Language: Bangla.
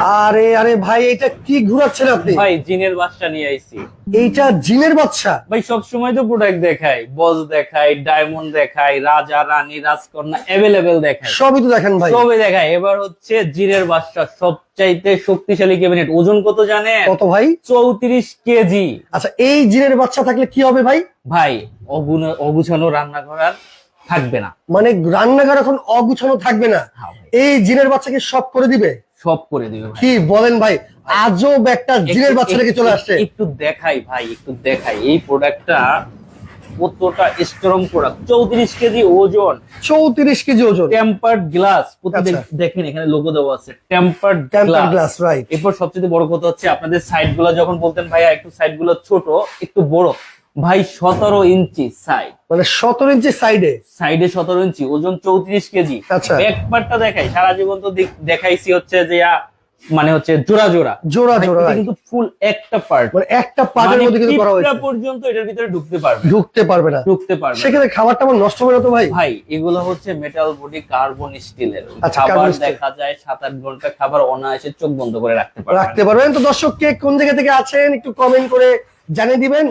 আরে আরে ভাই, এটা কি ঘুরাচ্ছেন আপনি? ভাই জিনের বাচ্চা নিয়ে আইছি। এইটা জিনের বাচ্চা? ভাই সব সময় তো প্রোডাক্ট দেখাই, বস দেখাই, ডায়মন্ড দেখাই, রাজা রানী রাজকন্যা অ্যাভেলেবেল দেখাই, সবই তো দেখেন ভাই। সবই দেখাই। এবার হচ্ছে জিনের বাচ্চা, সবচাইতে শক্তিশালী ক্যাবিনেট। ওজন কত জানেন? কত ভাই? 34 কেজি। আচ্ছা, এই জিনের বাচ্চা থাকলে কি হবে ভাই? ভাই অগুছানো রান্নাঘর আর থাকবে না। মানে রান্নাঘর এখন অগুছানো থাকবে না? হ্যাঁ ভাই, এই জিনের বাচ্চাকে সব করে দিবে? সব করে দিবে ভাই। কি বলেন ভাই, আজব একটা জিনের বাচ্চা থেকে চলে আসছে। একটু দেখাই ভাই, একটু দেখাই এই প্রোডাক্টটা কতটা স্ট্রং প্রোডাক্ট। 34 কেজি ওজন, 34 কেজি ওজন, টেম্পার্ড গ্লাস। আচ্ছা। দেখেন এখানে লোগো দেওয়া আছে, tempered temper glass. Glass, right. এরপর সবচেয়ে বড় কথা হচ্ছে আপনাদের সাইড গুলো, যখন বলতেন ভাইয়া একটু সাইড গুলো ছোট একটু বড়, ভাই 17 ইঞ্চি সাইড, মানে 17 ইঞ্চি সাইডে। সাইডে 17 ইঞ্চি, ওজন 34 কেজি। আচ্ছা। ব্যাক পার্টটা দেখাই, সারা জীবন তো দেখাইছি হচ্ছে যে মানে হচ্ছে জোড়া জোড়া জোড়া ভাই, জোড়া, এটা right। কিন্তু ফুল একটা পার্ট, মানে একটা পার্টের মানে মধ্যে কিন্তু করা পিঁপড়া হয়েছে। পর্যন্ত এটার ভিতরে ঢুকতে পারবে, ঢুকতে পারবে না। ঢুকতে পারবে না। সেক্ষেত্রে খাবারটা আমার নষ্ট হবে না তো ভাই? ভাই এগুলো হচ্ছে মেটাল বডি, কার্বন স্টিলের। আচ্ছা, খাবার carbon steel। দেখা যায় 7-8 ঘন্টা খাবার অনায়াসে চোখ বন্ধ করে রাখতে পারবেন। রাখতে পারবেন। তো দর্শক, কে কোন জায়গা থেকে আছেন একটু কমেন্ট করে জানিয়ে দিবেন।